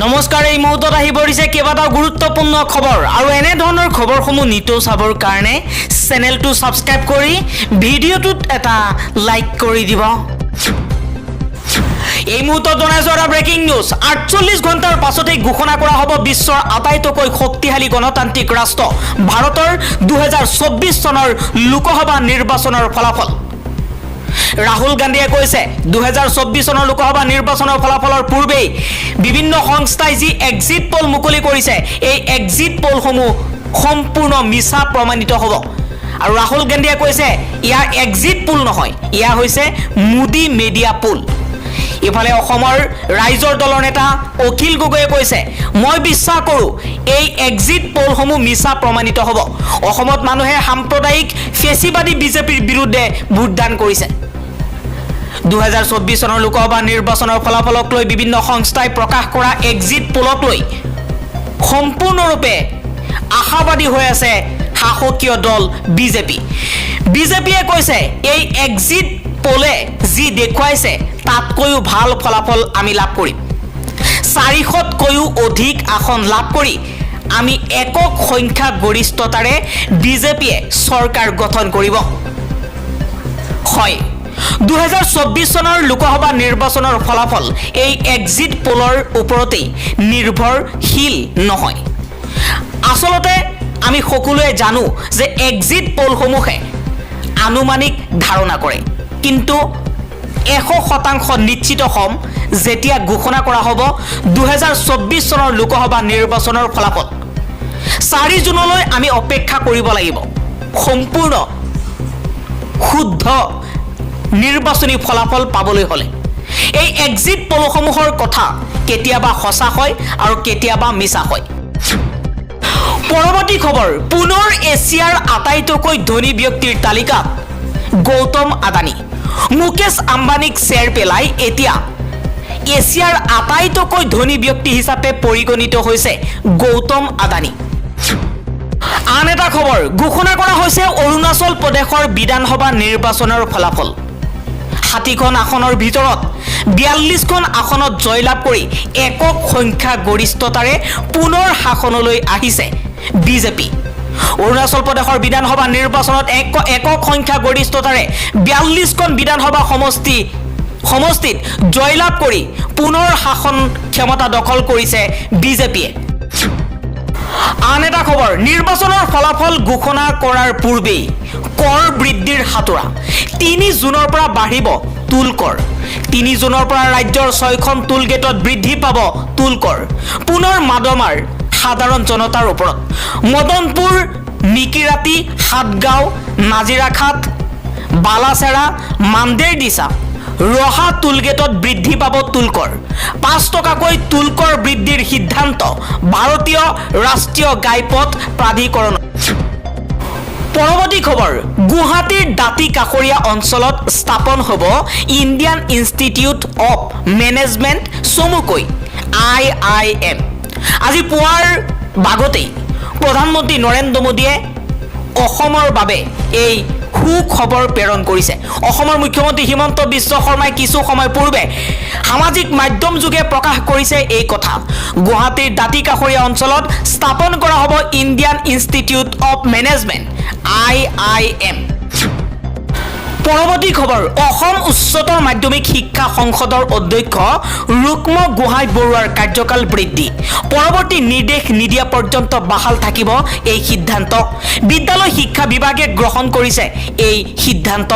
নমস্কাৰ, এই মুহূৰ্তত আহি পৰিছে কেইবাটাও গুৰুত্বপূৰ্ণ খবৰ আৰু এনে ধৰণৰ খবৰসমূহ নিতৌ চাবৰ কাৰণে চেনেলটো ছাবস্ক্ৰাইব কৰি ভিডিঅ'টোত এটা লাইক কৰি দিব। এই মুহূৰ্তত জনাইছো এটা ব্ৰেকিং নিউজ। ৪৮ ঘণ্টাৰ পাছতেই ঘোষণা কৰা হ'ব বিশ্বৰ আটাইতকৈ শক্তিশালী গণতান্ত্ৰিক ৰাষ্ট্ৰ ভাৰতৰ ২০২৪ চনৰ লোকসভা নিৰ্বাচনৰ ফলাফল। ৰাহুল গান্ধীয়ে কৈছে ২০২৪ চনৰ লোকসভা নিৰ্বাচনৰ ফলাফলৰ পূৰ্বেই বিভিন্ন সংস্থাই যি এক্সিট পল মুকলি কৰিছে, এই এক্সিট পলসমূহ সম্পূৰ্ণ মিছা প্ৰমাণিত হ'ব। আৰু ৰাহুল গান্ধীয়ে কৈছে ইয়াৰ এক্সিট পোল নহয়, ইয়া হৈছে মোদী মিডিয়া পোল। ইফালে অসমৰ ৰাইজৰ দলৰ নেতা অখিল গগৈয়ে কৈছে, মই বিশ্বাস কৰোঁ এই এক্সিট পলসমূহ মিছা প্ৰমাণিত হ'ব। অসমত মানুহে সাম্প্ৰদায়িক ফেচিবাদী বিজেপিৰ বিৰুদ্ধে ভোটদান কৰিছে। ২০২৪ চনৰ লোকসভা নিৰ্বাচনৰ ফলাফলক লৈ বিভিন্ন সংস্থাই প্ৰকাশ কৰা এক্সিট পোলক লৈ সম্পূৰ্ণৰূপে আশাবাদী হৈ আছে শাসকীয় দল বিজেপি। বিজেপিয়ে কৈছে এই এক্সিট পোলে যি দেখুৱাইছে তাতকৈও ভাল ফলাফল আমি লাভ কৰিম। ৪০০তকৈও অধিক আসন লাভ কৰি আমি একক সংখ্যা গৰিষ্ঠতাৰে বিজেপিয়ে চৰকাৰ গঠন কৰিব। হয়, ২০২৪ চনৰ লোকসভা নিৰ্বাচনৰ ফলাফল এই এক্সিট পোলৰ ওপৰতেই নিৰ্ভৰশীল নহয়। আচলতে আমি সকলোৱে জানো যে এক্সিট পোলসমূহে আনুমানিক ধাৰণা কৰে, কিন্তু ১০০% নিশ্চিত হ'ম যেতিয়া ঘোষণা কৰা হ'ব ২০২৪ চনৰ লোকসভা নিৰ্বাচনৰ ফলাফল। ৪ জুনলৈ আমি অপেক্ষা কৰিব লাগিব সম্পূৰ্ণ শুদ্ধ নিৰ্বাচনী ফলাফল পাবলৈ হ'লে। এই এক্সিট পলসমূহৰ কথা কেতিয়াবা সঁচা হয় আৰু কেতিয়াবা মিছা হয়। পৰৱৰ্তী খবৰ, পুনৰ এছিয়াৰ আটাইতকৈ ধনী ব্যক্তিৰ তালিকাত গৌতম আদানী। মুকেশ আম্বানীক চেৰ পেলাই এতিয়া এছিয়াৰ আটাইতকৈ ধনী ব্যক্তি হিচাপে পৰিগণিত হৈছে গৌতম আদানী। আন এটা খবৰ, ঘোষণা কৰা হৈছে অৰুণাচল প্ৰদেশৰ বিধানসভা নিৰ্বাচনৰ ফলাফল। ৬০খন আসনৰ ভিতৰত ৪২খন আসনত জয়লাভ কৰি একক সংখ্যা গৰিষ্ঠতাৰে পুনৰ শাসনলৈ আহিছে বিজেপি। অৰুণাচল প্ৰদেশৰ বিধানসভা নিৰ্বাচনত একক সংখ্যা গৰিষ্ঠতাৰে ৪২খন বিধানসভা সমষ্টিত জয়লাভ কৰি পুনৰ শাসন ক্ষমতা দখল কৰিছে বিজেপিয়ে। আন এটা খবৰ, নিৰ্বাচনৰ ফলাফল ঘোষণা কৰাৰ পূৰ্বেই কৰ বৃদ্ধিৰ হাতোৰা। ৩ জুনৰ পৰা বাঢ়িব টুল কৰ। ৩ জুনৰ পৰা ৰাজ্যৰ ৬খন টুল গেটত বৃদ্ধি পাব টুল কৰ। পুনৰ মাদমাৰ সাধাৰণ জনতাৰ ওপৰত। মদনপুৰ, নিকিৰাতি, সাতগাঁও, নাজিৰাখাট, বালাচেৰা, মাণ্ডেৰদিছা, ৰহা টুলগেটত বৃদ্ধি পাব টুলকৰ। ৫ টকাকৈ টুলকৰ বৃদ্ধিৰ সিদ্ধান্ত ভাৰতীয় ৰাষ্ট্ৰীয় ঘাইপথ প্ৰাধিকৰণ। পৰৱৰ্তী খবৰ, গুৱাহাটীৰ দাঁতি কাষৰীয়া অঞ্চলত স্থাপন হ'ব ইণ্ডিয়ান ইনষ্টিটিউট অৱ মেনেজমেণ্ট, চমুকৈ IIM। আজি পুৱাৰ ভাগতেই প্ৰধানমন্ত্ৰী নৰেন্দ্ৰ মোদীয়ে অসমৰ বাবে এই সুখবৰ প্ৰেৰণ কৰিছে। অসমৰ মুখ্যমন্ত্ৰী হিমন্ত বিশ্ব শৰ্মাই কিছু সময় পূৰ্বে সামাজিক মাধ্যম যোগে প্ৰকাশ কৰিছে এই কথা। গুৱাহাটীৰ দাঁতি কাষৰীয়া অঞ্চলত স্থাপন কৰা হ'ব Indian institute of management, IIM। পৰৱৰ্তী খবৰ, অসম উচ্চতৰ মাধ্যমিক শিক্ষা সংসদৰ অধ্যক্ষ ৰুক্ম গোহাঁই বৰুৱাৰ কাৰ্যকাল বৃদ্ধি। পৰৱৰ্তী নিৰ্দেশ নিদিয়া পৰ্যন্ত বাহাল থাকিব এই সিদ্ধান্ত। বিদ্যালয় শিক্ষা বিভাগে গ্ৰহণ কৰিছে এই সিদ্ধান্ত।